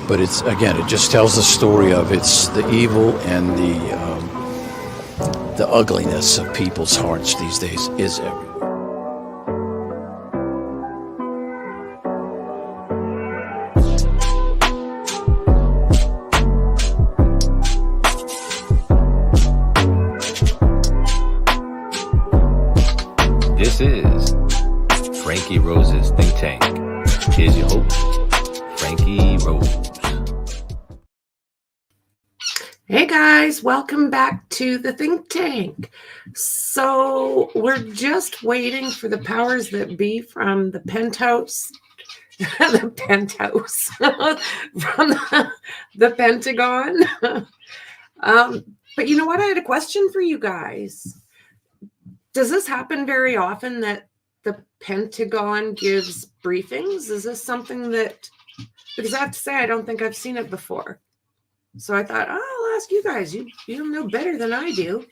But it's, again, it just tells the story of it's the evil and the ugliness of people's hearts these days is everywhere. This is Franky Rose's Think Tank. Here's your host, Franky Rose. Hey guys, welcome back to the Think Tank. So we're just waiting for the powers that be from the penthouse, from the Pentagon. But you know what? I had a question for you guys. Does this happen very often that the Pentagon gives briefings? Is this something that, because I have to say, I don't think I've seen it before. So I thought, oh, I'll ask you guys. You know better than I do.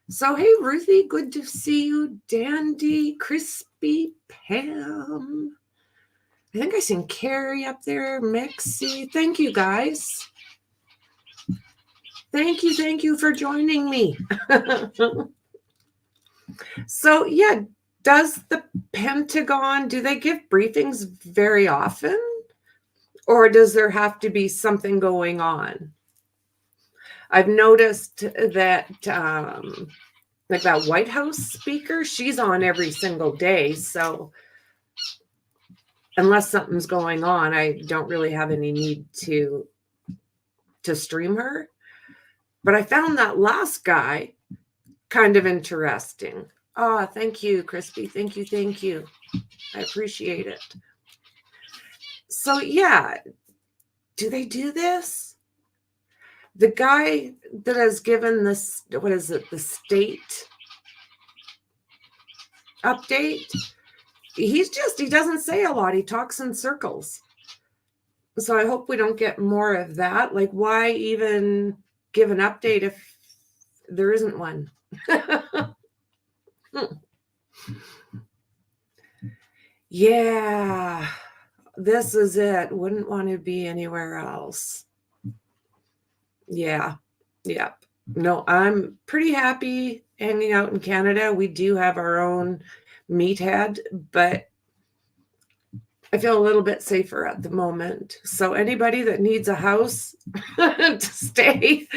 So, hey, Ruthie, good to see you. Dandy, Crispy, Pam. I think I seen Carrie up there. Mexi. Thank you, guys. Thank you for joining me. So, yeah, does the Pentagon, do they give briefings very often? Or does there have to be something going on? I've noticed that, like that White House speaker, she's on every single day. So unless something's going on, I don't really have any need to stream her. But I found that last guy kind of interesting. Oh, thank you, Crispy. Thank you. I appreciate it. So, yeah, do they do this? The guy that has given this, what is it, the state update, he doesn't say a lot. He talks in circles. So I hope we don't get more of that. Like, why even give an update if there isn't one? Yeah. This is it. Wouldn't want to be anywhere else. Yeah. Yep. No, I'm pretty happy hanging out in Canada. We do have our own meathead, but I feel a little bit safer at the moment. So anybody that needs a house to stay,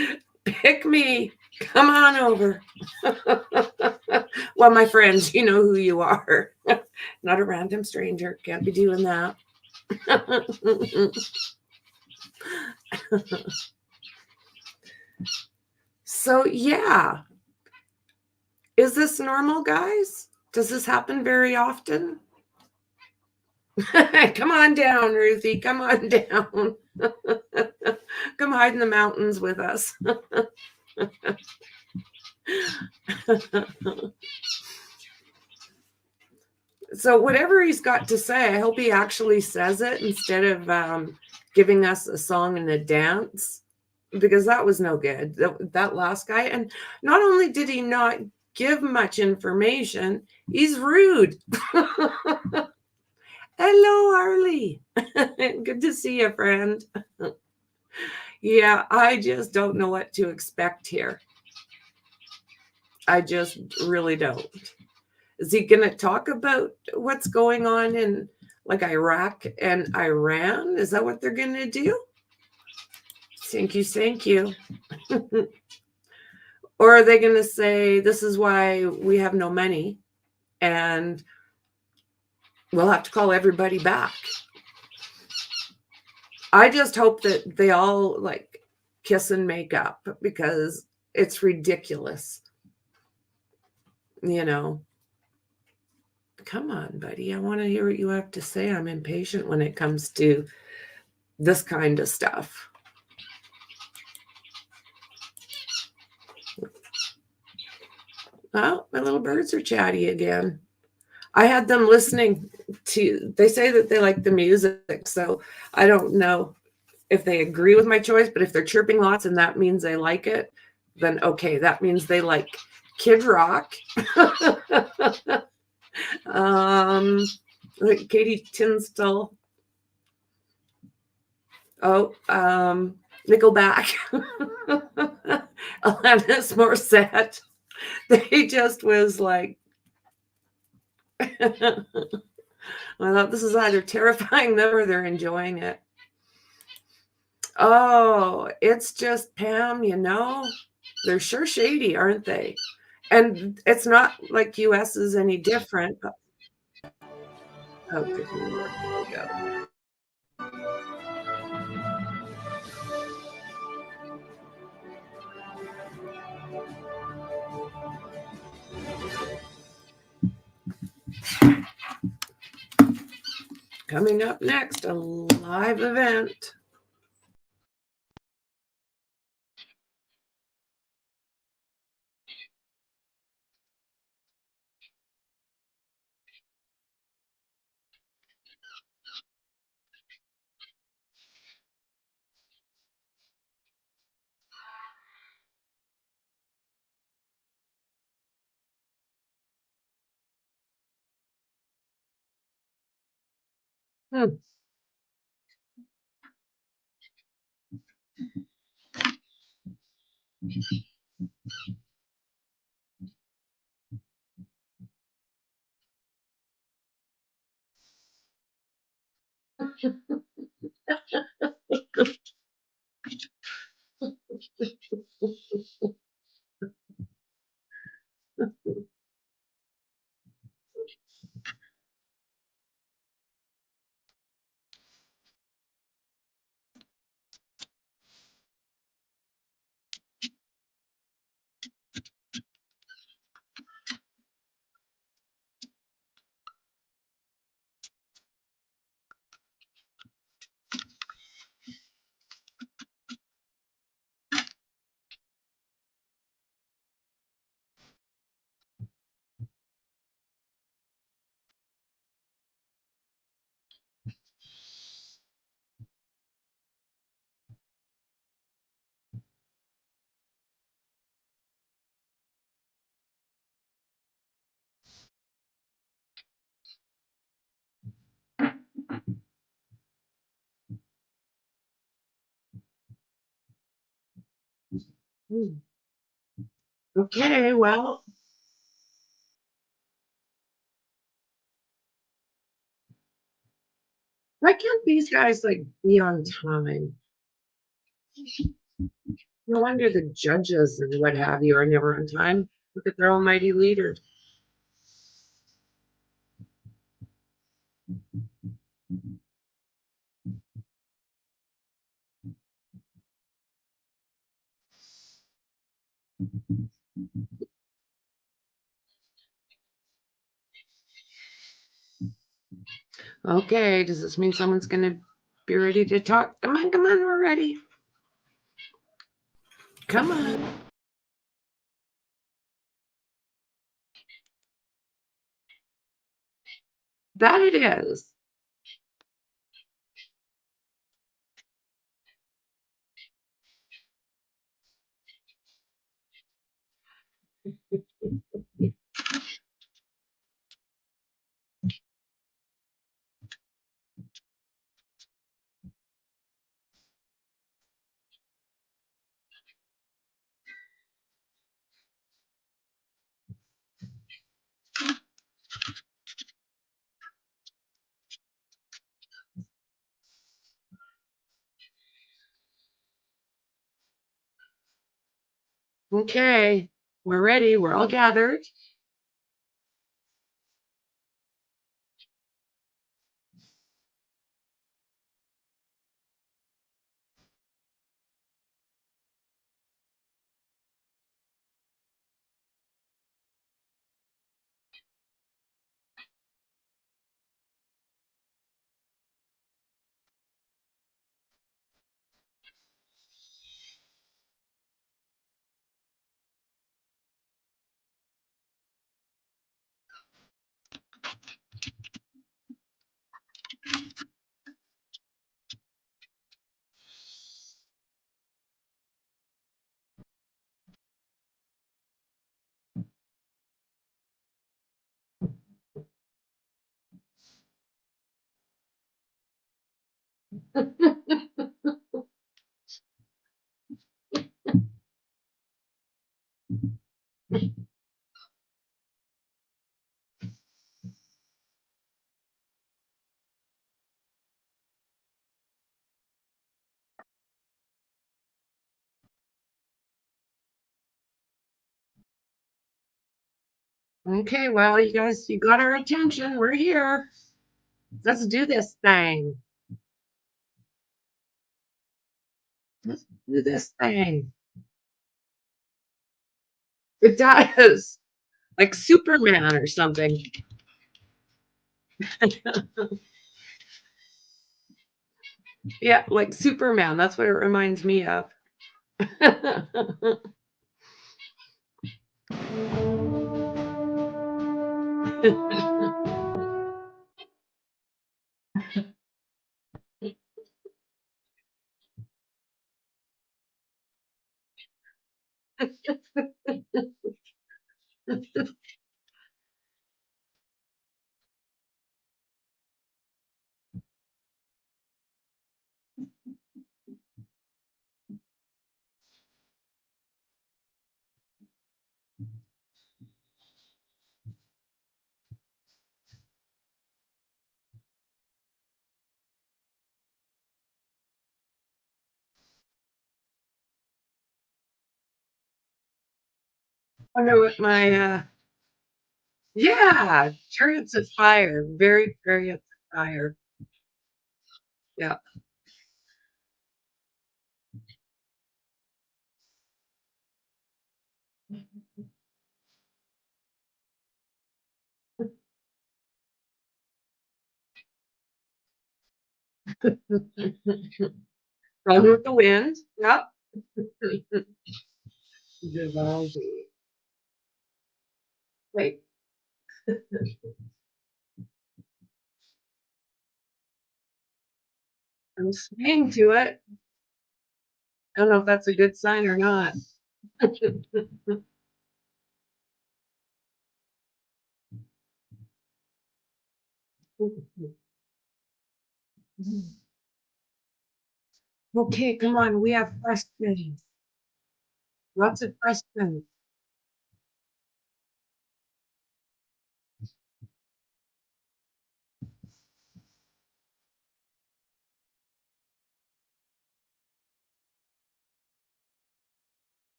pick me. Come on over. Well, my friends, you know who you are. Not a random stranger. Can't be doing that. So yeah, is this normal, guys? Does this happen very often? Come on down, Ruthie. Come on down. Come hide in the mountains with us. So whatever he's got to say, I hope he actually says it instead of giving us a song and a dance, because that was no good. That last guy. And not only did he not give much information, he's rude. Hello, Harley. Good to see you, friend. Yeah, I just don't know what to expect here. I just really don't. Is he going to talk about what's going on in like Iraq and Iran? Is that what they're going to do? Thank you. Or are they going to say, this is why we have no money and we'll have to call everybody back? I just hope that they all like kiss and make up, because it's ridiculous. You know. Come on, buddy. I want to hear what you have to say. I'm impatient when it comes to this kind of stuff. Oh, my little birds are chatty again. I had them listening to, they say that they like the music, so I don't know if they agree with my choice, but if they're chirping lots and that means they like it, then okay, that means they like Kid Rock. Like Katie Tinstall. Oh, Nickelback. Alanis Morissette. They just was like, I thought this is either terrifying them or they're enjoying it. Oh, it's just Pam, you know, they're sure shady, aren't they? And it's not like US is any different. Oh, good Lord, here we go. Coming up next, a live event. Hmm. Hmm. Okay, well, why can't these guys like be on time? No wonder the judges and what have you are never on time. Look at their almighty leader. Okay, does this mean someone's gonna be ready to talk? Come on, we're ready. Come on. That it is. Okay, we're ready. We're all gathered. Okay, well, you guys, you got our attention. We're here. Let's do this thing. Let's do this thing. It does. Like Superman or something. Yeah, like Superman. That's what it reminds me of. I wonder what my yeah, chariots of fire. Very chariots of fire. Yeah. Run with the wind. Yep. Vivaldi. Wait. I'm swaying to it. I don't know if that's a good sign or not. Okay, come on. We have questions. Lots of questions.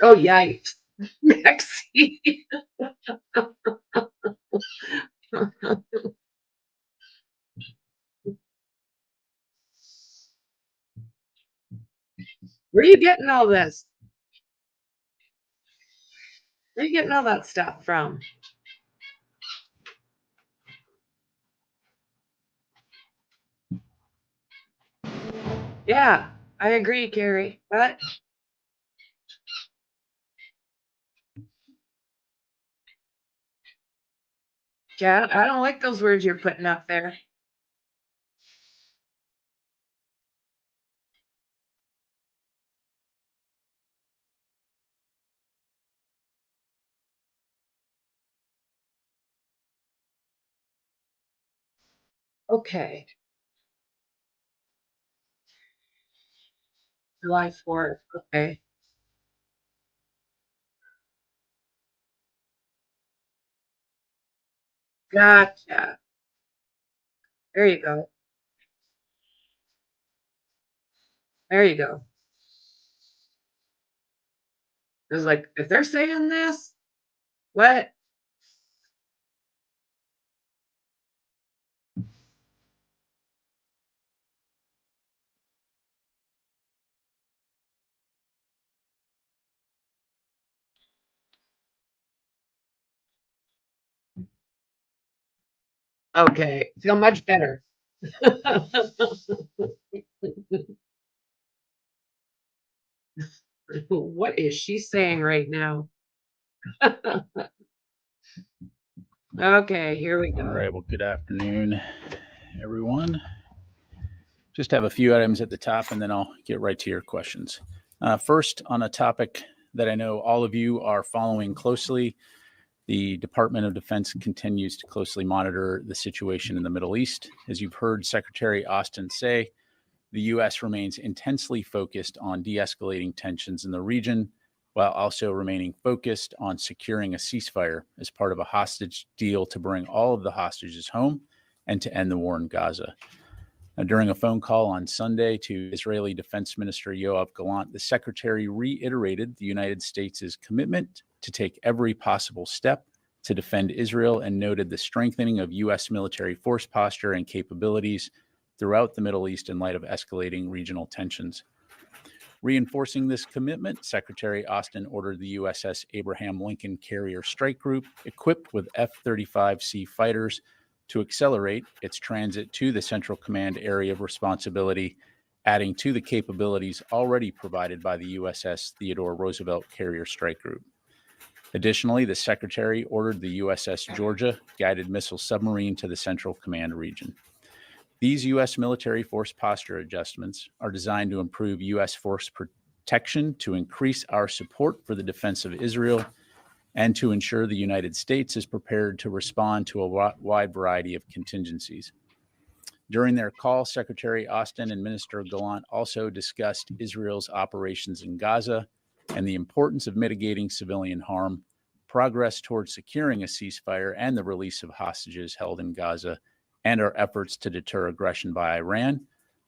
Oh, yikes. Maxie. Where are you getting all this? Where are you getting all that stuff from? Yeah, I agree, Carrie. What? Yeah, I don't like those words you're putting up there. Okay. July 4th. Okay. Gotcha. There you go. There you go. It's like, if they're saying this, what? Okay. Feel much better. What is she saying right now? Okay, here we go. All right. Well, good afternoon, everyone. Just have a few items at the top, and then I'll get right to your questions. First, on a topic that I know all of you are following closely, the Department of Defense continues to closely monitor the situation in the Middle East. As you've heard Secretary Austin say, the U.S. remains intensely focused on de-escalating tensions in the region, while also remaining focused on securing a ceasefire as part of a hostage deal to bring all of the hostages home and to end the war in Gaza. During a phone call on Sunday to Israeli Defense Minister Yoav Gallant, the secretary reiterated the United States' commitment to take every possible step to defend Israel and noted the strengthening of U.S. military force posture and capabilities throughout the Middle East in light of escalating regional tensions. Reinforcing this commitment, Secretary Austin ordered the USS Abraham Lincoln Carrier Strike Group, equipped with F-35C fighters, to accelerate its transit to the Central Command area of responsibility, adding to the capabilities already provided by the USS Theodore Roosevelt Carrier Strike Group. Additionally, the Secretary ordered the USS Georgia guided missile submarine to the Central Command region. These U.S. military force posture adjustments are designed to improve U.S. force protection, to increase our support for the defense of Israel, and to ensure the United States is prepared to respond to a wide variety of contingencies. During their call, Secretary Austin and Minister Gallant also discussed Israel's operations in Gaza and the importance of mitigating civilian harm, progress towards securing a ceasefire and the release of hostages held in Gaza, and our efforts to deter aggression by Iran,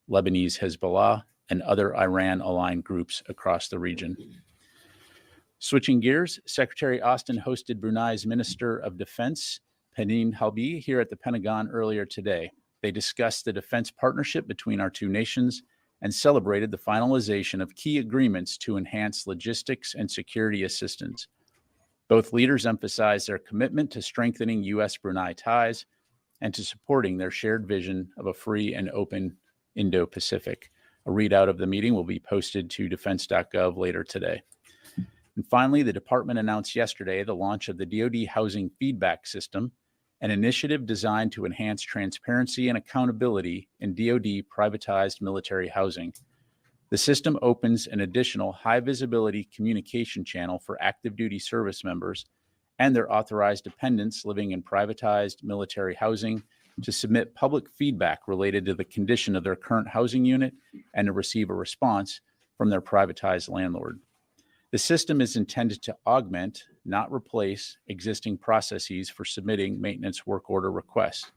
Lebanese Hezbollah, and other Iran-aligned groups across the region. Switching gears, Secretary Austin hosted Brunei's Minister of Defense, Penin Halbi, here at the Pentagon earlier today. They discussed the defense partnership between our two nations and celebrated the finalization of key agreements to enhance logistics and security assistance. Both leaders emphasized their commitment to strengthening U.S.-Brunei ties and to supporting their shared vision of a free and open Indo-Pacific. A readout of the meeting will be posted to defense.gov later today. And finally, the department announced yesterday the launch of the DoD Housing Feedback System, an initiative designed to enhance transparency and accountability in DoD privatized military housing. The system opens an additional high-visibility communication channel for active duty service members and their authorized dependents living in privatized military housing to submit public feedback related to the condition of their current housing unit and to receive a response from their privatized landlord. The system is intended to augment, not replace, existing processes for submitting maintenance work order requests.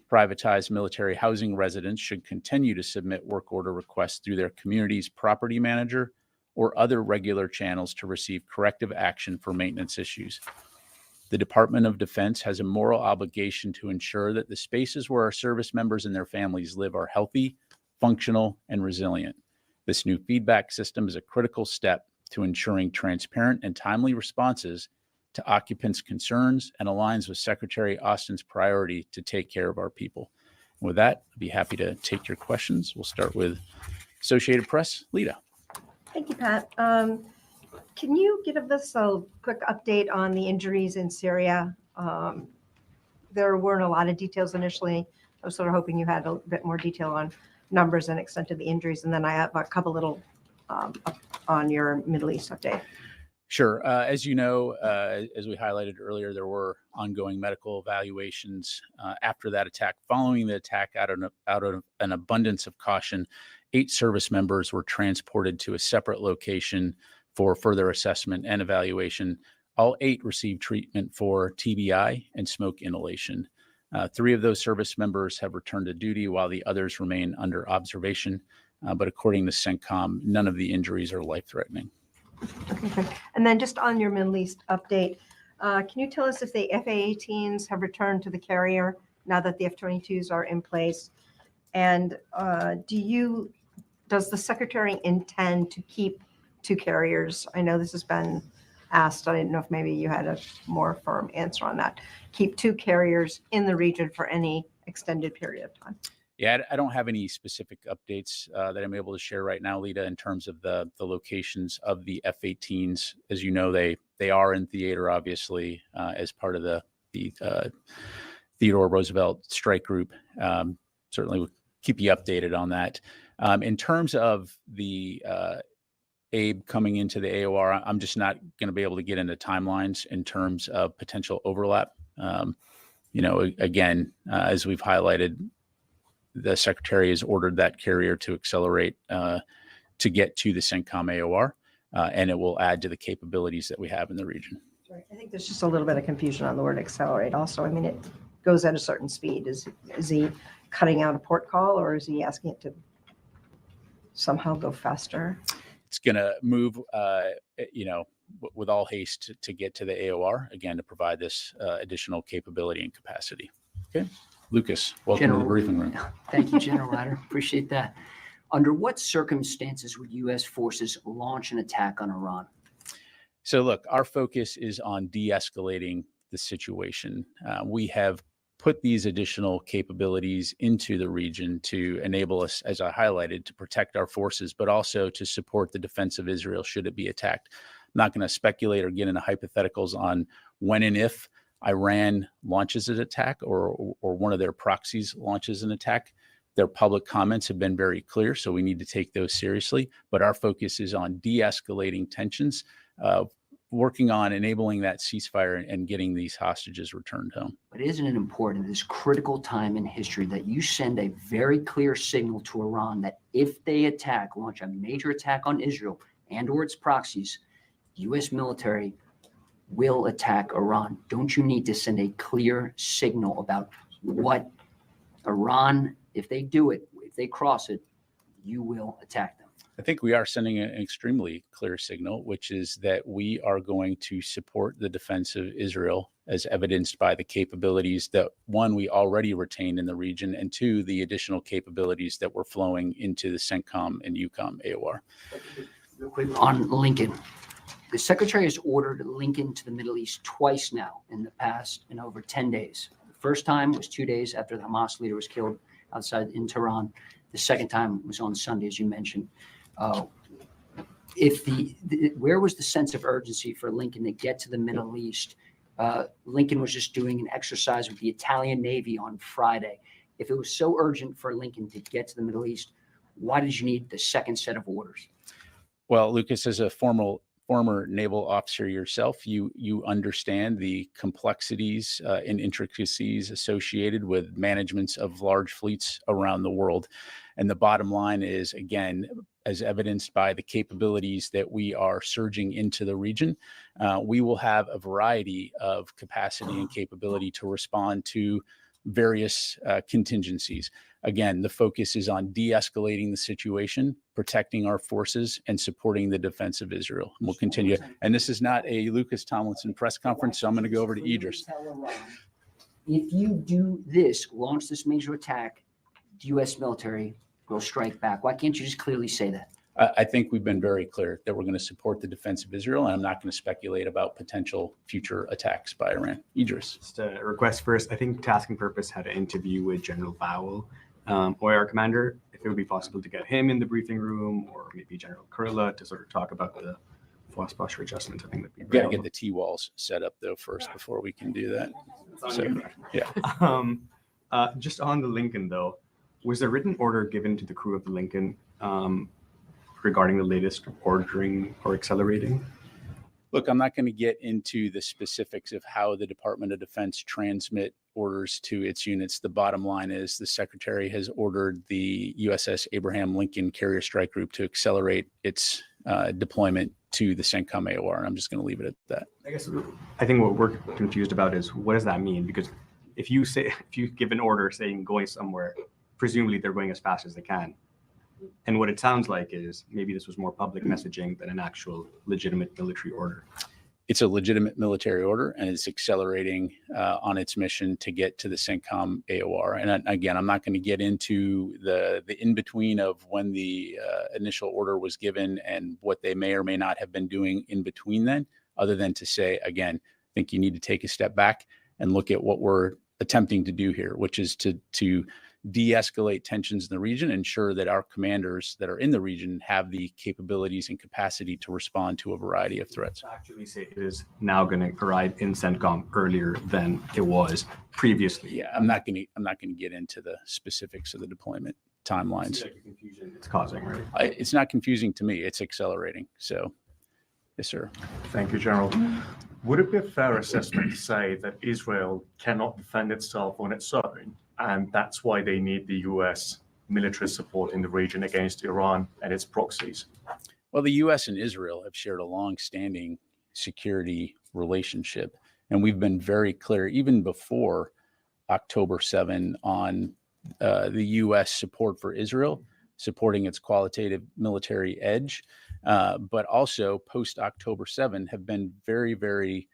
Privatized military housing residents should continue to submit work order requests through their community's property manager or other regular channels to receive corrective action for maintenance issues. The Department of Defense has a moral obligation to ensure that the spaces where our service members and their families live are healthy, functional, and resilient. This new feedback system is a critical step to ensuring transparent and timely responses to occupants' concerns and aligns with Secretary Austin's priority to take care of our people. And with that, I'd be happy to take your questions. We'll start with Associated Press, Lita. Thank you, Pat. Can you give us a quick update on the injuries in Syria? There weren't a lot of details initially. I was sort of hoping you had a bit more detail on numbers and extent of the injuries. And then I have a couple little on your Middle East update. Sure. As you know, as we highlighted earlier, there were ongoing medical evaluations after that attack. Following the attack, out of an abundance of caution, 8 service members were transported to a separate location for further assessment and evaluation. All 8 received treatment for TBI and smoke inhalation. 3 of those service members have returned to duty while the others remain under observation. But according to CENTCOM, none of the injuries are life-threatening. Okay. And then just on your Middle East update, can you tell us if the F-A-18s have returned to the carrier now that the F-22s are in place? And does the Secretary intend to keep 2 carriers? I know this has been asked. I didn't know if maybe you had a more firm answer on that. Keep 2 carriers in the region for any extended period of time. Yeah, I don't have any specific updates that I'm able to share right now, Lita, in terms of the locations of the F-18s. As you know, they are in theater, obviously, as part of the Theodore Roosevelt Strike Group. Certainly we'll keep you updated on that. In terms of the ABE coming into the AOR, I'm just not going to be able to get into timelines in terms of potential overlap. Again, as we've highlighted, the Secretary has ordered that carrier to accelerate to get to the CENTCOM AOR, and it will add to the capabilities that we have in the region. Right. I think there's just a little bit of confusion on the word accelerate also. I mean, it goes at a certain speed. Is he cutting out a port call, or is he asking it to somehow go faster? It's going to move, with all haste to get to the AOR, again, to provide this additional capability and capacity. Okay. Lucas, welcome to the briefing room. Thank you, General Ryder. Appreciate that. Under what circumstances would U.S. forces launch an attack on Iran? So look, our focus is on de-escalating the situation. We have put these additional capabilities into the region to enable us, as I highlighted, to protect our forces, but also to support the defense of Israel should it be attacked. I'm not going to speculate or get into hypotheticals on when and if Iran launches an attack or one of their proxies launches an attack. Their public comments have been very clear, so we need to take those seriously. But our focus is on de-escalating tensions, working on enabling that ceasefire and getting these hostages returned home. But isn't it important at this critical time in history that you send a very clear signal to Iran that if they launch a major attack on Israel and or its proxies, U.S. military will attack Iran? Don't you need to send a clear signal about what Iran, if they do it, if they cross it, you will attack them? I think we are sending an extremely clear signal, which is that we are going to support the defense of Israel as evidenced by the capabilities that, one, we already retained in the region, and two, the additional capabilities that were flowing into the CENTCOM and EUCOM AOR. Real quick on Lincoln. The Secretary has ordered Lincoln to the Middle East twice now in over 10 days. The first time was 2 days after the Hamas leader was killed outside in Tehran. The second time was on Sunday, as you mentioned. Where was the sense of urgency for Lincoln to get to the Middle East? Lincoln was just doing an exercise with the Italian Navy on Friday. If it was so urgent for Lincoln to get to the Middle East, why did you need the second set of orders? Well, Lucas, as a former naval officer yourself, you understand the complexities and intricacies associated with managements of large fleets around the world. And the bottom line is, again, as evidenced by the capabilities that we are surging into the region, we will have a variety of capacity and capability to respond to various contingencies. Again, the focus is on de-escalating the situation, protecting our forces, and supporting the defense of Israel. And we'll continue. And this is not a Lucas Tomlinson press conference, so I'm going to go over to Idris. If you do this, launch this major attack, the U.S. military will strike back. Why can't you just clearly say that? I think we've been very clear that we're going to support the defense of Israel, and I'm not going to speculate about potential future attacks by Iran. Idris. Just a request first. I think Task and Purpose had an interview with General Bowell, OIR commander. If it would be possible to get him in the briefing room, or maybe General Kurla, to sort of talk about the force posture adjustment, I think that'd be We've got to get the T-walls set up, though, first before we can do that. So, yeah. Just on the Lincoln, though, was there a written order given to the crew of the Lincoln regarding the latest ordering or accelerating? Look, I'm not going to get into the specifics of how the Department of Defense transmit orders to its units. The bottom line is the Secretary has ordered the USS Abraham Lincoln Carrier Strike Group to accelerate its deployment to the CENTCOM AOR, and I'm just going to leave it at that. I think what we're confused about is, what does that mean? Because if you give an order saying going somewhere, presumably they're going as fast as they can. And what it sounds like is maybe this was more public messaging than an actual legitimate military order. It's a legitimate military order, and it's accelerating on its mission to get to the CENTCOM AOR. And again, I'm not going to get into the in-between of when the initial order was given and what they may or may not have been doing in between then, other than to say, again, I think you need to take a step back and look at what we're attempting to do here, which is to de-escalate tensions in the region, ensure that our commanders that are in the region have the capabilities and capacity to respond to a variety of threats. Actually say it is now going to arrive in CENTCOM earlier than it was previously. Yeah, I'm not going to get into the specifics of the deployment timelines. Like the confusion it's causing, right? It's not confusing to me. It's accelerating. So, yes, sir. Thank you, General. Would it be a fair assessment to say that Israel cannot defend itself on its own, and that's why they need the U.S. military support in the region against Iran and its proxies? Well, the U.S. and Israel have shared a long-standing security relationship, and we've been very clear, even before October 7, on the U.S. support for Israel, supporting its qualitative military edge, but also post-October 7 have been very, very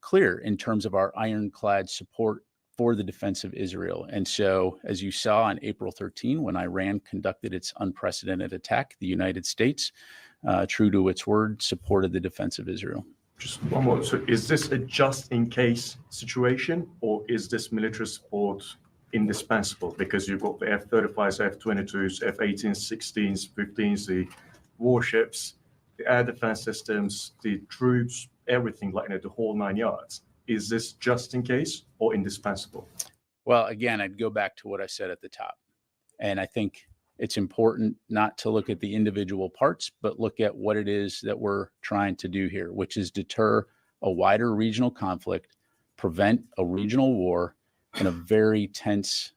clear in terms of our ironclad support for the defense of Israel. And so, as you saw on April 13, when Iran conducted its unprecedented attack, the United States, true to its word, supported the defense of Israel. Just one more. So is this a just-in-case situation, or is this military support indispensable? Because you've got the F-35s, F-22s, F-18s, 16s, 15s, the warships, the air defense systems, the troops, everything, like, the whole 9 yards. Is this just in case or indispensable? Well, again, I'd go back to what I said at the top. And I think it's important not to look at the individual parts, but look at what it is that we're trying to do here, which is deter a wider regional conflict, prevent a regional war in a very tense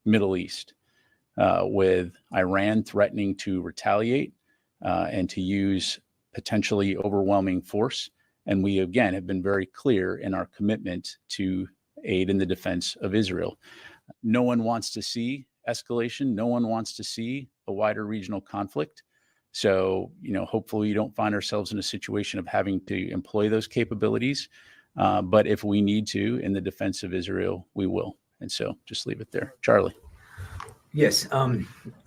Middle East, with Iran threatening to retaliate and to use potentially overwhelming force. And we, again, have been very clear in our commitment to aid in the defense of Israel. No one wants to see escalation. No one wants to see a wider regional conflict. So, hopefully we don't find ourselves in a situation of having to employ those capabilities. But if we need to in the defense of Israel, we will. And so just leave it there. Charlie. Yes.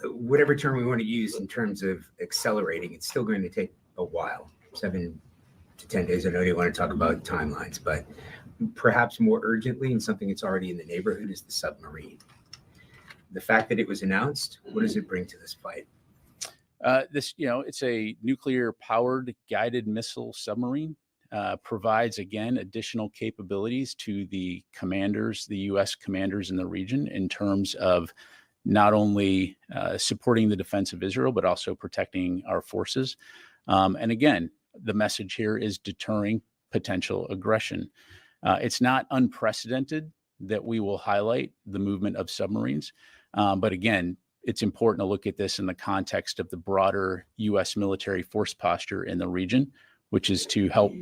Whatever term we want to use in terms of accelerating, it's still going to take a while, 7 to 10 days. I know you want to talk about timelines, but perhaps more urgently, and something that's already in the neighborhood, is the submarine. The fact that it was announced, what does it bring to this fight? It's a nuclear powered guided missile submarine, provides, again, additional capabilities to the commanders, the U.S. commanders in the region, in terms of not only supporting the defense of Israel, but also protecting our forces. And again, the message here is deterring potential aggression. It's not unprecedented that we will highlight the movement of submarines. But again, it's important to look at this in the context of the broader U.S. military force posture in the region, which is to help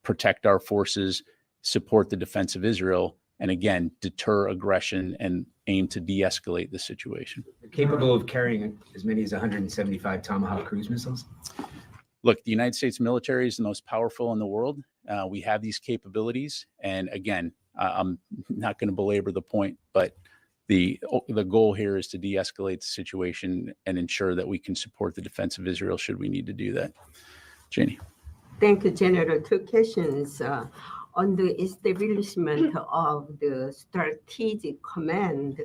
protect our forces, support the defense of Israel, and again, deter aggression and aim to de-escalate the situation. Capable of carrying as many as 175 Tomahawk cruise missiles? Look, the United States military is the most powerful in the world. We have these capabilities. And again, I'm not going to belabor the point, but the goal here is to de-escalate the situation and ensure that we can support the defense of Israel should we need to do that. Janie. Thank you, General. 2 questions. On the establishment of the strategic command,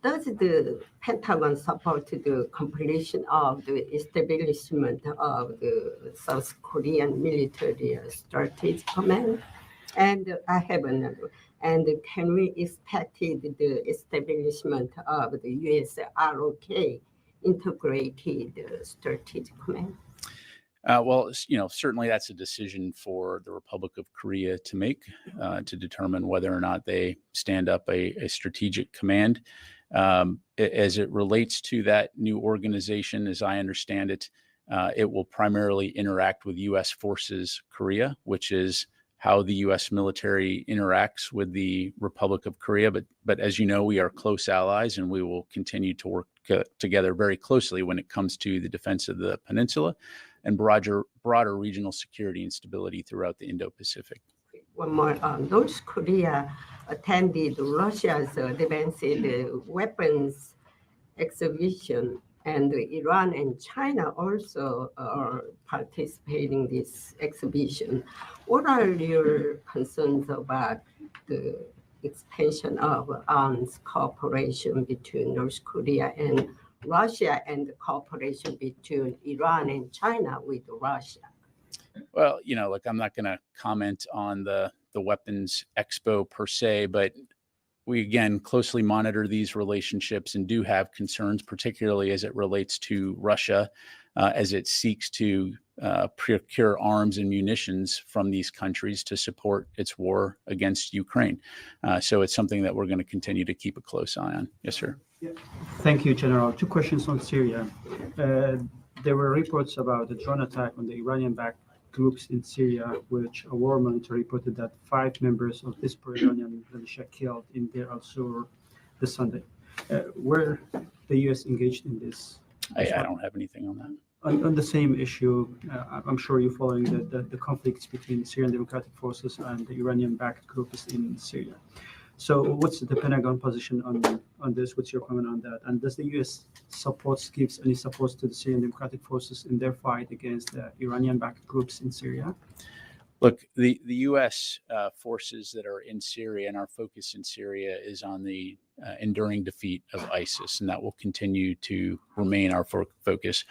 does the Pentagon support the completion of the establishment of the South Korean military strategic command? And I have another. And can we expect the establishment of the U.S. ROK, integrated strategic command? Well, certainly that's a decision for the Republic of Korea to make, to determine whether or not they stand up a strategic command. As it relates to that new organization, as I understand it, it will primarily interact with U.S. Forces Korea, which is how the U.S. military interacts with the Republic of Korea. But as you know, we are close allies, and we will continue to work together very closely when it comes to the defense of the peninsula and broader regional security and stability throughout the Indo-Pacific. One more. North Korea attended Russia's advanced weapons exhibition, and Iran and China also are participating in this exhibition. What are your concerns about the expansion of arms cooperation between North Korea and Russia, and the cooperation between Iran and China with Russia? Well, look, I'm not going to comment on the weapons expo per se, but we, again, closely monitor these relationships and do have concerns, particularly as it relates to Russia, as it seeks to procure arms and munitions from these countries to support its war against Ukraine. So it's something that we're going to continue to keep a close eye on. Yes, sir. Yeah. Thank you, General. 2 questions on Syria. There were reports about a drone attack on the Iranian-backed groups in Syria, which a war monitor reported that 5 members of this pro-Iranian militia killed in Deir al-Sur this Sunday. Were the U.S. engaged in this? I don't have anything on that. On the same issue, I'm sure you're following the conflicts between Syrian Democratic Forces and the Iranian-backed groups in Syria. So what's the Pentagon position on this? What's your comment on that? And does the U.S. gives any support to the Syrian Democratic Forces in their fight against the Iranian-backed groups in Syria? Look, the U.S. Forces that are in Syria, and our focus in Syria is on the enduring defeat of ISIS, and that will continue to remain our focus.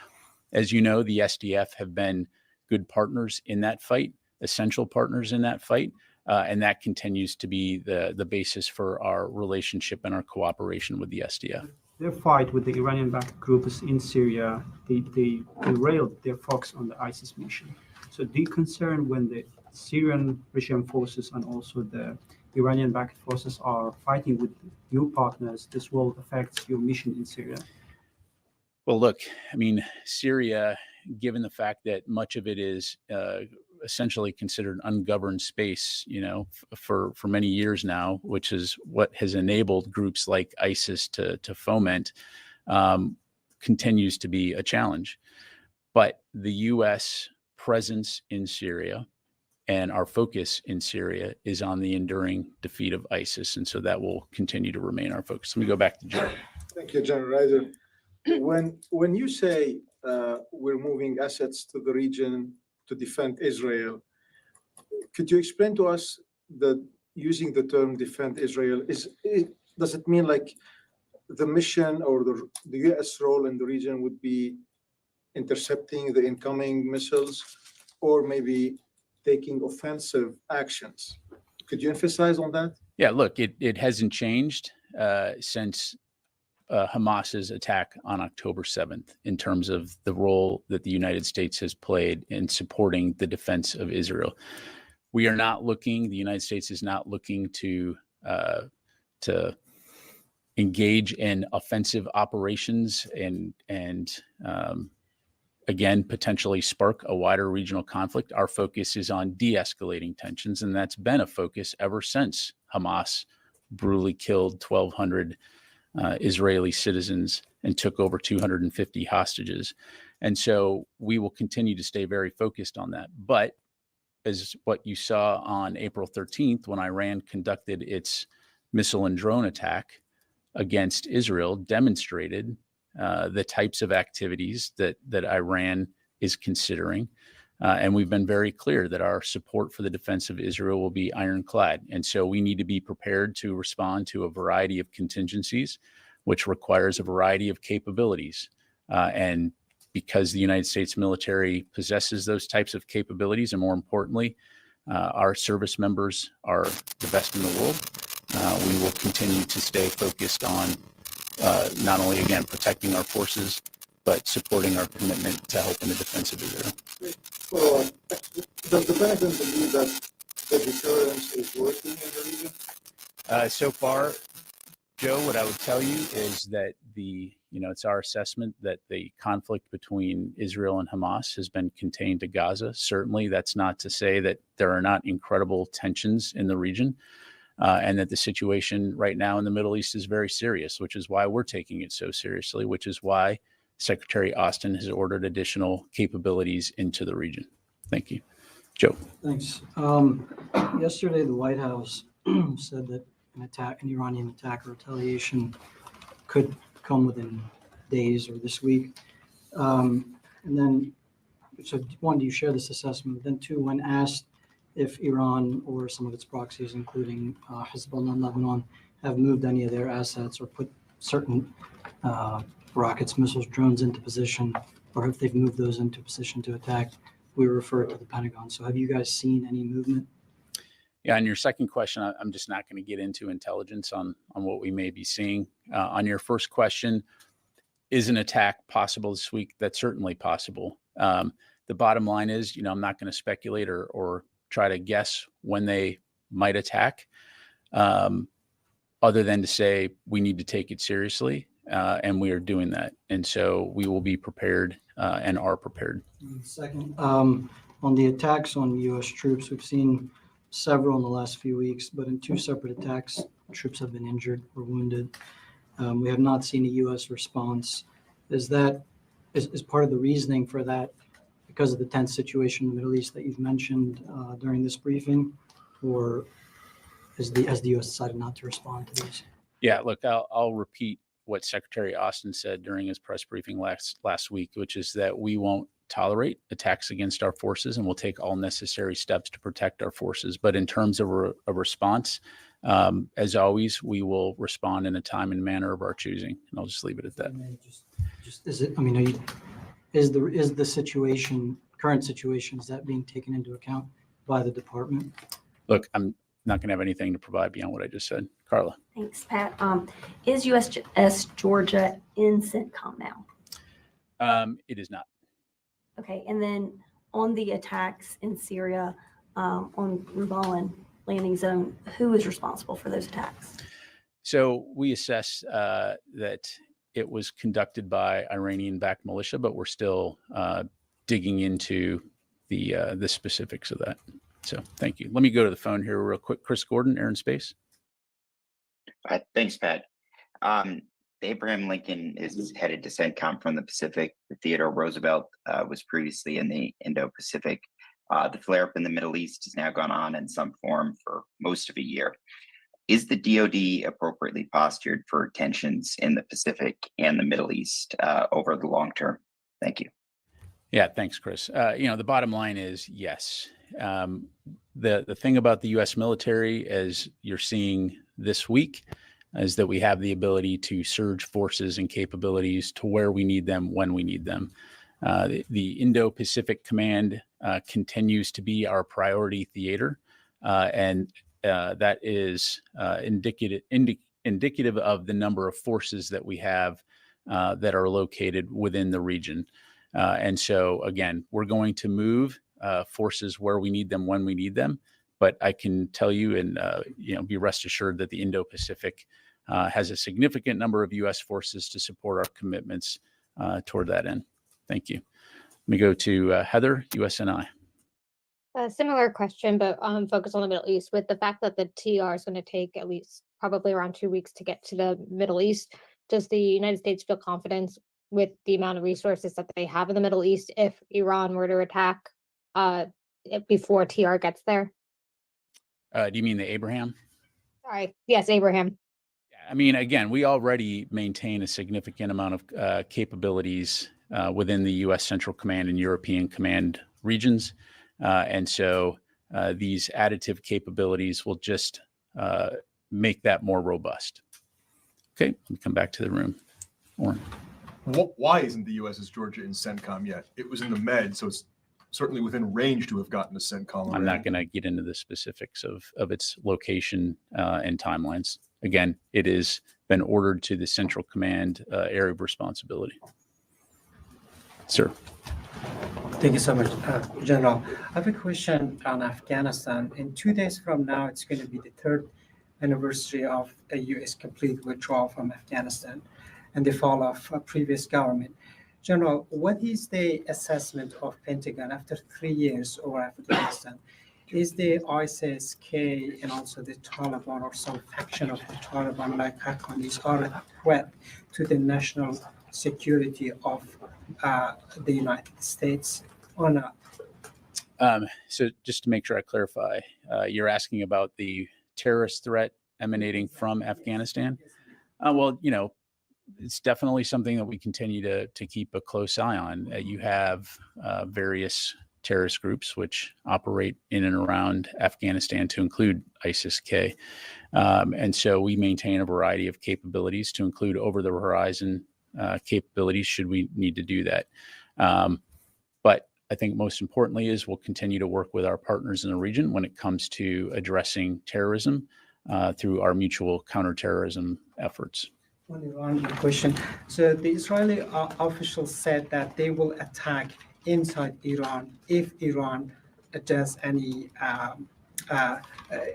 As you know, the SDF have been good partners in that fight, essential partners in that fight, and that continues to be the basis for our relationship and our cooperation with the SDF. Their fight with the Iranian-backed groups in Syria, they derailed their focus on the ISIS mission. So do you concern when the Syrian regime forces and also the Iranian-backed forces are fighting with your partners, this will affect your mission in Syria? Well, look, I mean, Syria, given the fact that much of it is essentially considered ungoverned space, for many years now, which is what has enabled groups like ISIS to foment, continues to be a challenge. But the U.S. presence in Syria and our focus in Syria is on the enduring defeat of ISIS. And so that will continue to remain our focus. Let me go back to Joe. Thank you, General Reiser. When you say we're moving assets to the region to defend Israel, could you explain to us that using the term defend Israel, does it mean like the mission or the U.S. role in the region would be intercepting the incoming missiles or maybe taking offensive actions? Could you emphasize on that? Yeah, look, it hasn't changed since Hamas's attack on October 7th in terms of the role that the United States has played in supporting the defense of Israel. The United States is not looking to engage in offensive operations and again, potentially spark a wider regional conflict. Our focus is on de-escalating tensions, and that's been a focus ever since Hamas brutally killed 1,200 Israeli citizens and took over 250 hostages. And so we will continue to stay very focused on that. But as what you saw on April 13th, when Iran conducted its missile and drone attack against Israel, demonstrated the types of activities that Iran is considering. And we've been very clear that our support for the defense of Israel will be ironclad. And so we need to be prepared to respond to a variety of contingencies, which requires a variety of capabilities. And because the United States military possesses those types of capabilities, and more importantly, our service members are the best in the world, we will continue to stay focused on not only, again, protecting our forces, but supporting our commitment to help in the defense of Israel. So, does the Pentagon believe that the deterrence is working in the region? So far, Joe, what I would tell you is that it's our assessment that the conflict between Israel and Hamas has been contained to Gaza. Certainly, that's not to say that there are not incredible tensions in the region. And that the situation right now in the Middle East is very serious, which is why we're taking it so seriously, which is why Secretary Austin has ordered additional capabilities into the region. Thank you. Joe. Thanks. Yesterday, the White House said that an Iranian attack or retaliation could come within days or this week. And then, so one, do you share this assessment? Then two, when asked if Iran or some of its proxies, including Hezbollah in Lebanon, have moved any of their assets or put certain rockets, missiles, drones into position, or if they've moved those into position to attack, we refer to the Pentagon. So have you guys seen any movement? Yeah, on your second question, I'm just not going to get into intelligence on what we may be seeing. On your first question, is an attack possible this week? That's certainly possible. The bottom line is, I'm not going to speculate or try to guess when they might attack, other than to say we need to take it seriously, and we are doing that. And so we will be prepared and are prepared. Second, on the attacks on U.S. troops, we've seen several in the last few weeks, but in two separate attacks, troops have been injured or wounded. We have not seen a U.S. response. Is part of the reasoning for that because of the tense situation in the Middle East that you've mentioned during this briefing, or has the U.S. decided not to respond to these? Yeah, look, I'll repeat what Secretary Austin said during his press briefing last week, which is that we won't tolerate attacks against our forces and we'll take all necessary steps to protect our forces. But in terms of a response, as always, we will respond in a time and manner of our choosing. And I'll just leave it at that. Just is it? I mean, is the situation, current situation, is that being taken into account by the department? Look, I'm not going to have anything to provide beyond what I just said. Carla. Thanks, Pat. Is USS Georgia in CENTCOM now? It is not. Okay, and then on the attacks in Syria on Rubalan landing zone, who is responsible for those attacks? So we assess that it was conducted by Iranian-backed militia, but we're still digging into the specifics of that. So thank you. Let me go to the phone here real quick. Chris Gordon, Air and Space. Thanks, Pat. The Abraham Lincoln is headed to CENTCOM from the Pacific. The Theodore Roosevelt was previously in the Indo-Pacific. The flare-up in the Middle East has now gone on in some form for most of a year. Is the DoD appropriately postured for tensions in the Pacific and the Middle East over the long term? Thank you. Yeah, thanks, Chris. The bottom line is yes. The thing about the U.S. military, as you're seeing this week, is that we have the ability to surge forces and capabilities to where we need them when we need them. The Indo-Pacific Command continues to be our priority theater, and that is indicative of the number of forces that we have that are located within the region. And so, again, we're going to move forces where we need them when we need them. But I can tell you and be rest assured that the Indo-Pacific has a significant number of U.S. forces to support our commitments toward that end. Thank you. Let me go to Heather, USNI. A similar question, but focus on the Middle East. With the fact that the TR is going to take at least probably around 2 weeks to get to the Middle East, does the United States feel confident with the amount of resources that they have in the Middle East if Iran were to attack before TR gets there? Do you mean the Abraham? Sorry. Yes, Abraham. I mean, again, we already maintain a significant amount of capabilities within the U.S. Central Command and European Command regions. And so these additive capabilities will just make that more robust. Okay, let me come back to the room. Warren. Why isn't the USS Georgia in CENTCOM yet? It was in the Med, so it's certainly within range to have gotten to CENTCOM already. I'm not going to get into the specifics of its location and timelines. Again, it has been ordered to the Central Command area of responsibility. Sir. Thank you so much, General. I have a question on Afghanistan. In 2 days from now, it's going to be the 3rd anniversary of a U.S. complete withdrawal from Afghanistan and the fall of a previous government. General, what is the assessment of Pentagon after 3 years over Afghanistan? Is the ISIS-K and also the Taliban or some faction of the Taliban like Haqqanis are a threat to the national security of the United States or not? So just to make sure I clarify, you're asking about the terrorist threat emanating from Afghanistan? Well, it's definitely something that we continue to keep a close eye on. You have various terrorist groups which operate in and around Afghanistan, to include ISIS-K. And so we maintain a variety of capabilities to include over-the-horizon capabilities should we need to do that. But I think most importantly is we'll continue to work with our partners in the region when it comes to addressing terrorism through our mutual counterterrorism efforts. One Iran question. So the Israeli officials said that they will attack inside Iran if Iran does any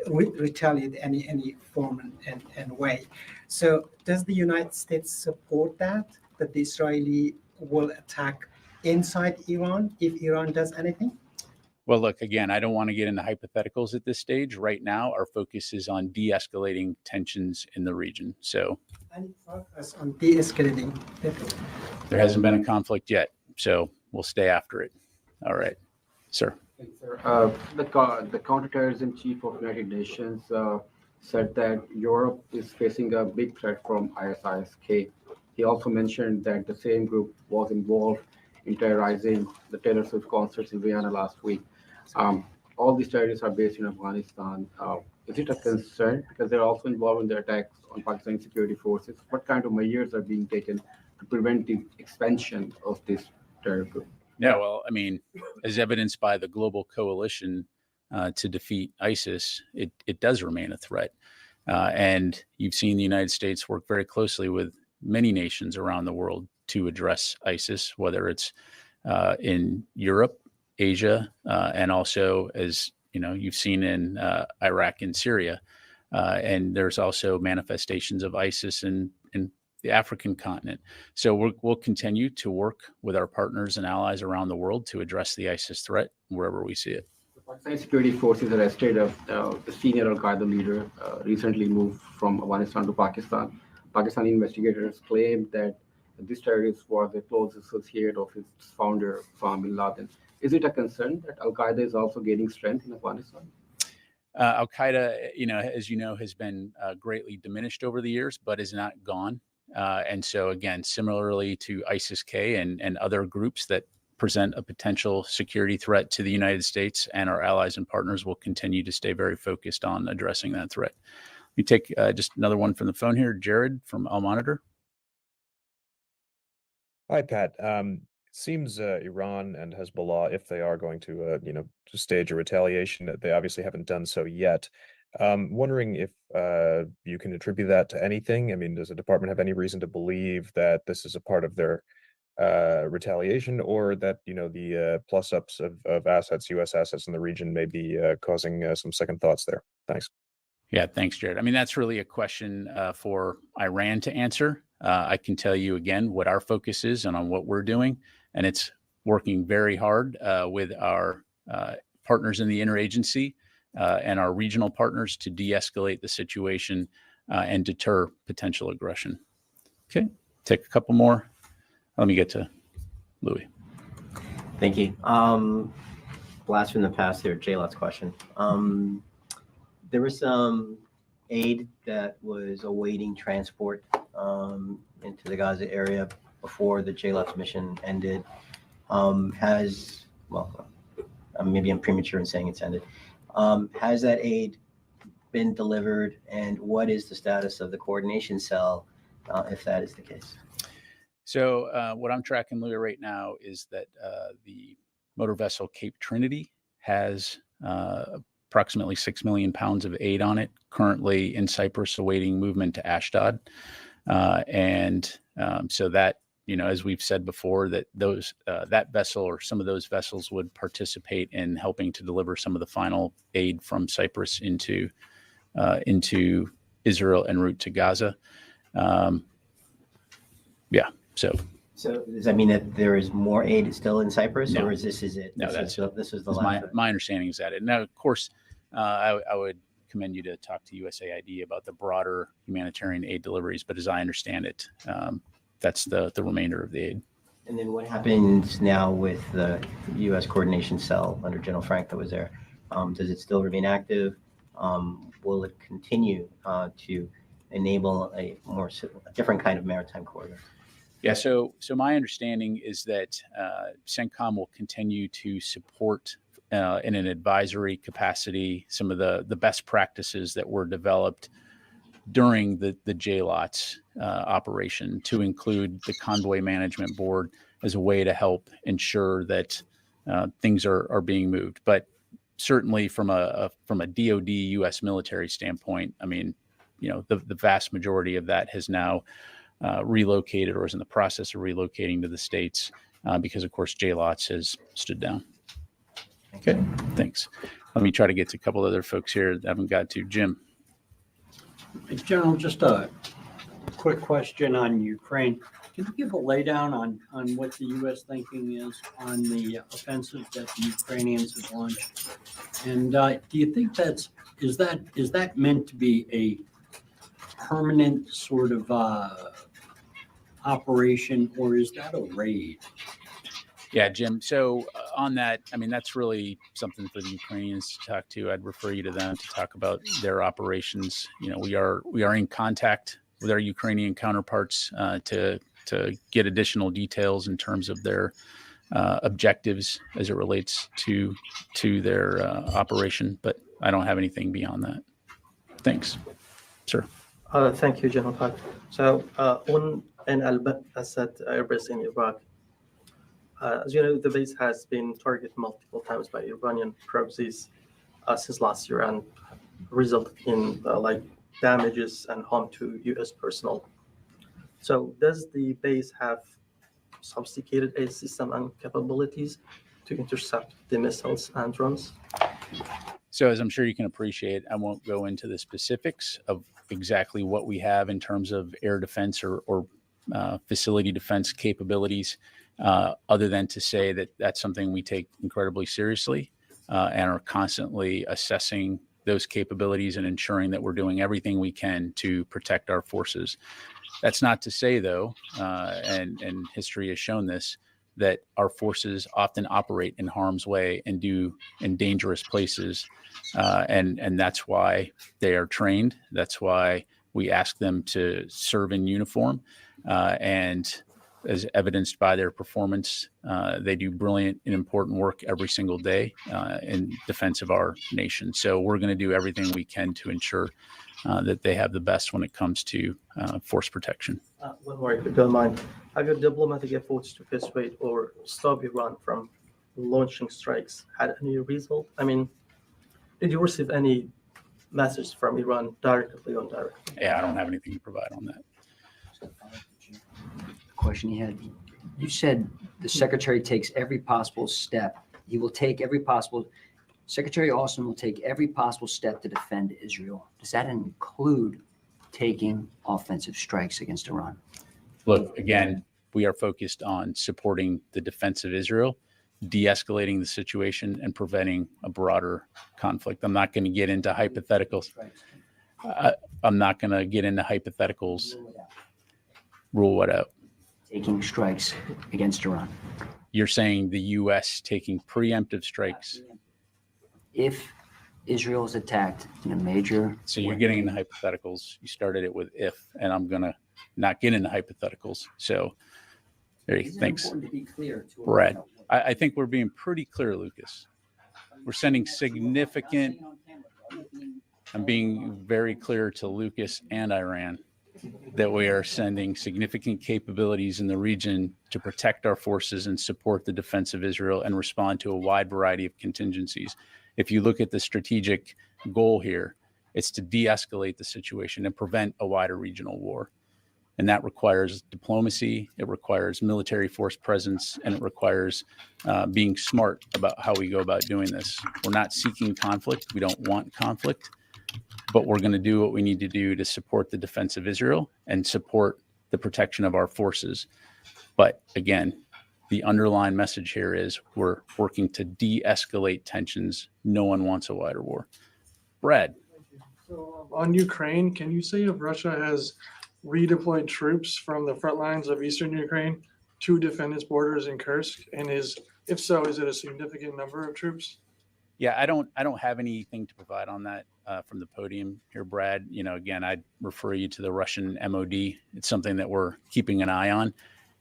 retaliate any form and way. So does the United States support that the Israeli will attack inside Iran if Iran does anything? Well, look, again, I don't want to get into hypotheticals at this stage. Right now, our focus is on de-escalating tensions in the region. So Any progress on de-escalating? there hasn't been a conflict yet. So we'll stay after it. All right, sir. The counterterrorism chief of United Nations said that Europe is facing a big threat from ISIS-K. He also mentioned that the same group was involved in terrorizing the Taylor Swift concerts in Vienna last week. All these terrorists are based in Afghanistan. Is it a concern because they're also involved in the attacks on Pakistani security forces? What kind of measures are being taken to prevent the expansion of this terror group? Yeah, well, I mean, as evidenced by the global coalition to defeat ISIS, it does remain a threat. And you've seen the United States work very closely with many nations around the world to address ISIS, whether it's in Europe, Asia, and also, as you know, you've seen in Iraq and Syria. And there's also manifestations of ISIS in the African continent. So we'll continue to work with our partners and allies around the world to address the ISIS threat wherever we see it. Pakistani security forces arrested the senior Al-Qaeda leader, recently moved from Afghanistan to Pakistan. Pakistani investigators claimed that this terrorist was a close associate of its founder, Osama bin Laden. Is it a concern that Al-Qaeda is also gaining strength in Afghanistan? Al-Qaeda, as you know, has been greatly diminished over the years, but is not gone. And so, again, similarly to ISIS-K and other groups that present a potential security threat to the United States and our allies and partners, will continue to stay very focused on addressing that threat. We take just another one from the phone here. Jared from Al Monitor. Hi, Pat. Seems Iran and Hezbollah, if they are going to, to stage a retaliation, they obviously haven't done so yet. Wondering if you can attribute that to anything. I mean, does the department have any reason to believe that this is a part of their retaliation, or that the plus-ups of assets, U.S. assets in the region, may be causing some second thoughts there? Thanks. Yeah, thanks, Jared. I mean, that's really a question for Iran to answer. I can tell you again what our focus is and on what we're doing, and it's working very hard with our partners in the interagency and our regional partners to de-escalate the situation and deter potential aggression. Okay, take a couple more. Let me get to Louis. Thank you. Blast from the past here, J-Lot's question. There was some aid that was awaiting transport into the Gaza area before the J-Lot's mission ended. Maybe I'm premature in saying it's ended. Has that aid been delivered, and what is the status of the coordination cell if that is the case? So what I'm tracking, Louis, right now is that the motor vessel Cape Trinity has approximately 6 million pounds of aid on it, currently in Cyprus, awaiting movement to Ashdod. So that, as we've said before, that that vessel or some of those vessels would participate in helping to deliver some of the final aid from Cyprus into Israel en route to Gaza. So does that mean that there is more aid still in Cyprus, No. or is this it? No, this is the my last. my understanding is that it. Now, of course, I would commend you to talk to USAID about the broader humanitarian aid deliveries, but as I understand it, that's the remainder of the aid. And then what happens now with the U.S. coordination cell under General Frank that was there? Does it still remain active? Will it continue to enable a different kind of maritime corridor? Yeah, so my understanding is that CENTCOM will continue to support in an advisory capacity some of the best practices that were developed during the JLOTS operation, to include the Convoy Management Board as a way to help ensure that things are being moved. But certainly from a DoD U.S. military standpoint, I mean, the vast majority of that has now relocated or is in the process of relocating to the States because, of course, JLOTS has stood down. Okay, thanks. Let me try to get to a couple other folks here that I haven't got to. Jim. General, just a quick question on Ukraine. Can you give a laydown on what the U.S. thinking is on the offensive that the Ukrainians have launched? And do you think is that meant to be a permanent sort of operation, or is that a raid? Yeah, Jim. So on that, I mean, that's really something for the Ukrainians to talk to. I'd refer you to them to talk about their operations. You know, we are in contact with our Ukrainian counterparts to get additional details in terms of their objectives as it relates to their operation. But I don't have anything beyond that. Thanks, sir. Thank you, General Park. So on an al-Assad airbase in Iraq, as you know, the base has been targeted multiple times by Iranian proxies since last year and resulted in like damages and harm to U.S. personnel. So does the base have sophisticated air system and capabilities to intercept the missiles and drones? So as I'm sure you can appreciate, I won't go into the specifics of exactly what we have in terms of air defense or facility defense capabilities, other than to say that that's something we take incredibly seriously and are constantly assessing those capabilities and ensuring that we're doing everything we can to protect our forces. That's not to say, though, and history has shown this, that our forces often operate in harm's way and do in dangerous places. And that's why they are trained. That's why we ask them to serve in uniform. And as evidenced by their performance, they do brilliant and important work every single day in defense of our nation. So we're going to do everything we can to ensure that they have the best when it comes to force protection. One more, if you don't mind. Have your diplomatic efforts to persuade or stop Iran from launching strikes had any result? I mean, did you receive any message from Iran directly or indirectly? Yeah, I don't have anything to provide on that. Question he had. You said the secretary takes every possible step. He will take every possible. Secretary Austin will take every possible step to defend Israel. Does that include taking offensive strikes against Iran? Look, again, we are focused on supporting the defense of Israel, de-escalating the situation, and preventing a broader conflict. I'm not going to get into hypotheticals. I'm not going to get into hypotheticals. Rule what out? Taking strikes against Iran. You're saying the U.S. taking preemptive strikes. If Israel is attacked in a major... So you're getting into hypotheticals. You started it with if, and I'm going to not get into hypotheticals. So there you go. Thanks. Important to be clear to Brad, I think we're being pretty clear, Lucas. We're sending significant... I'm being very clear to Lucas and Iran that we are sending significant capabilities in the region to protect our forces and support the defense of Israel and respond to a wide variety of contingencies. If you look at the strategic goal here, it's to de-escalate the situation and prevent a wider regional war. And that requires diplomacy, it requires military force presence, and it requires being smart about how we go about doing this. We're not seeking conflict. We don't want conflict. But we're going to do what we need to do to support the defense of Israel and support the protection of our forces. But again, the underlying message here is we're working to de-escalate tensions. No one wants a wider war. Brad. So on Ukraine, can you say if Russia has redeployed troops from the front lines of eastern Ukraine to defend its borders in Kursk? And if so, is it a significant number of troops? Yeah, I don't have anything to provide on that from the podium here, Brad. You know, again, I'd refer you to the Russian MOD. It's something that we're keeping an eye on.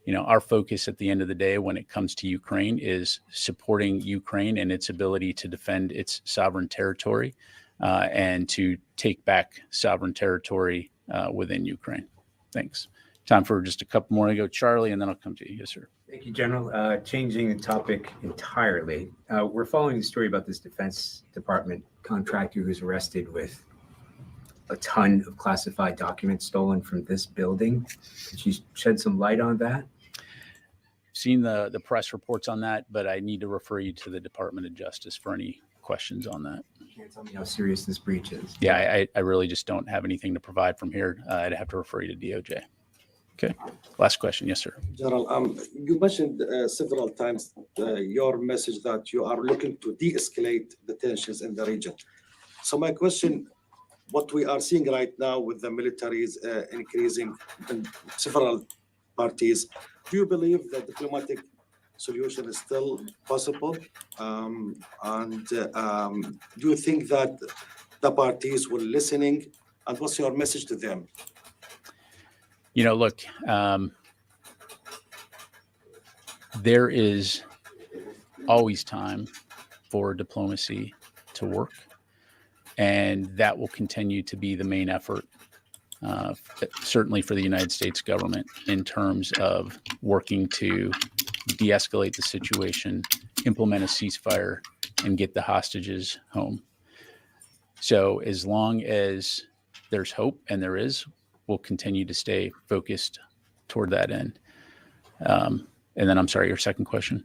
You know, our focus at the end of the day when it comes to Ukraine is supporting Ukraine and its ability to defend its sovereign territory and to take back sovereign territory within Ukraine. Thanks. Time for just a couple more to go. Charlie, and then I'll come to you. Yes, sir. Thank you, General. Changing the topic entirely. We're following the story about this Defense Department contractor who's arrested with a ton of classified documents stolen from this building. Could you shed some light on that? Seen the press reports on that, but I need to refer you to the Department of Justice for any questions on that. You can't tell me how serious this breach is. Yeah, I really just don't have anything to provide from here. I'd have to refer you to DOJ. Okay. Last question. Yes, sir. General, you mentioned several times your message that you are looking to de-escalate the tensions in the region. So my question, what we are seeing right now with the militaries increasing in several parties, do you believe that diplomatic solution is still possible? Do you think that the parties were listening? And what's your message to them? Look, there is always time for diplomacy to work, and that will continue to be the main effort, certainly for the United States government, in terms of working to de-escalate the situation, implement a ceasefire, and get the hostages home. So as long as there's hope, and there is, we'll continue to stay focused toward that end. And then I'm sorry, your second question.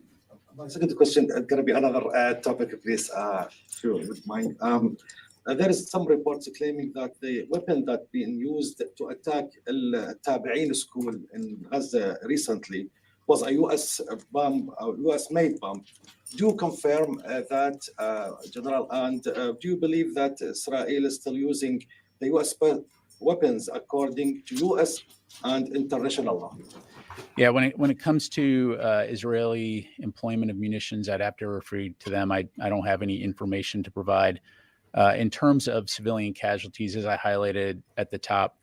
My second question is going to be another topic, please, if you would mind. There is some reports claiming that the weapon that being used to attack Al-Tabi'in school in Gaza recently was a U.S. bomb, a U.S.-made bomb. Do you confirm that, General? And do you believe that Israel is still using the U.S. weapons according to U.S. and international law? Yeah, when it comes to Israeli employment of munitions, I'd have to refer to them. I don't have any information to provide. In terms of civilian casualties, as I highlighted at the top,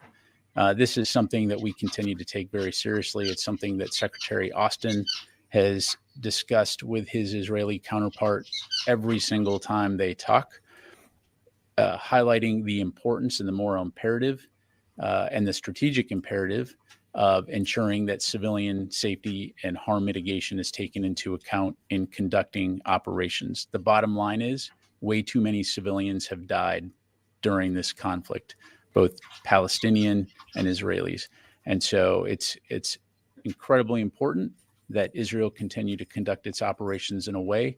this is something that we continue to take very seriously. It's something that Secretary Austin has discussed with his Israeli counterpart every single time they talk, highlighting the importance and the moral imperative and the strategic imperative of ensuring that civilian safety and harm mitigation is taken into account in conducting operations. The bottom line is way too many civilians have died during this conflict, both Palestinian and Israelis. And so it's incredibly important that Israel continue to conduct its operations in a way,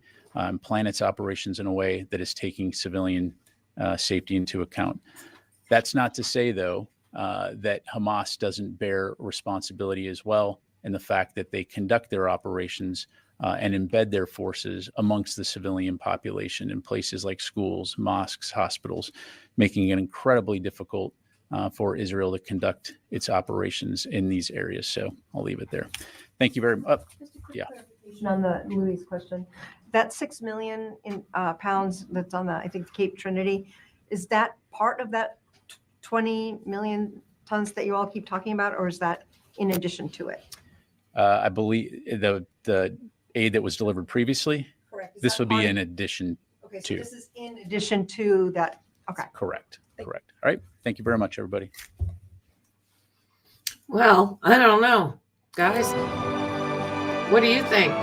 plan its operations in a way that is taking civilian safety into account. That's not to say, though, that Hamas doesn't bear responsibility as well in the fact that they conduct their operations and embed their forces amongst the civilian population in places like schools, mosques, hospitals, making it incredibly difficult for Israel to conduct its operations in these areas. So I'll leave it there. Thank you very much. Yeah. On the Louis question, that 6 million pounds that's on the, I think, Cape Trinity, is that part of that 20 million tons that you all keep talking about, or is that in addition to it? I believe the aid that was delivered previously, Correct. This would be in addition Okay, so to. this is in addition to that. Okay. Correct. Correct. All right. Thank you very much, everybody. Well, I don't know, guys. What do you think?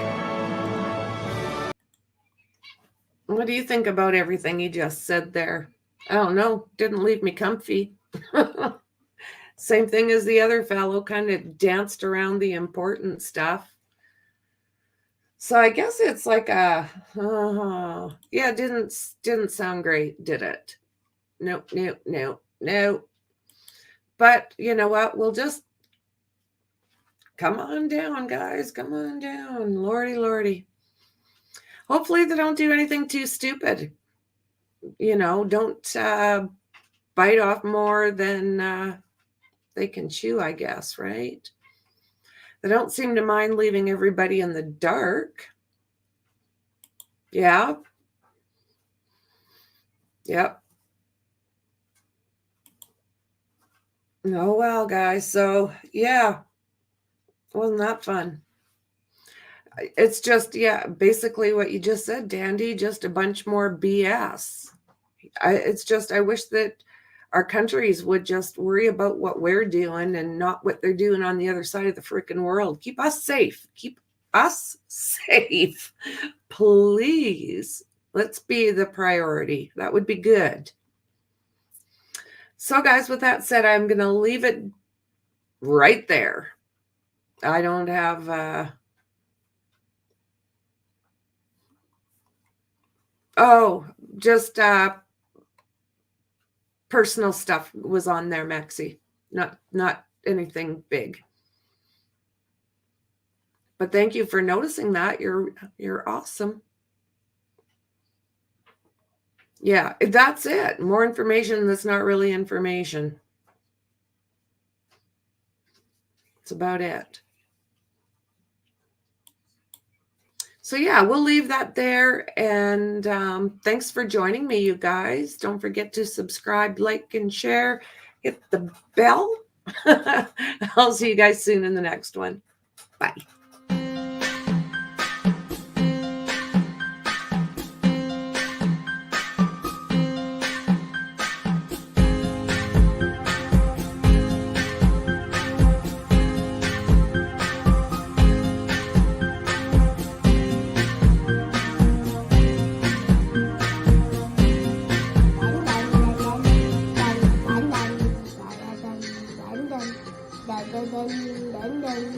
What do you think about everything he just said there? I don't know. Didn't leave me comfy. Same thing as the other fellow, kind of danced around the important stuff. So I guess it's like a, yeah, didn't sound great, did it? Nope. But you know what? We'll just come on down, guys. Come on down. Lordy. Hopefully they don't do anything too stupid. Don't bite off more than they can chew, I guess, right? They don't seem to mind leaving everybody in the dark. Yeah. Yep. Oh, well, guys. So, yeah. Wasn't that fun? It's just, yeah, basically what you just said, Dandy, just a bunch more BS. I wish that our countries would just worry about what we're doing and not what they're doing on the other side of the freaking world. Keep us safe. Keep us safe. Please. Let's be the priority. That would be good. So, guys, with that said, I'm going to leave it right there. I don't have... just personal stuff was on there, Maxie. Not anything big. But thank you for noticing that. You're awesome. Yeah, that's it. More information that's not really information. That's about it. So yeah, we'll leave that there. And thanks for joining me, you guys. Don't forget to subscribe, like, and share. Hit the bell. I'll see you guys soon in the next one. Bye.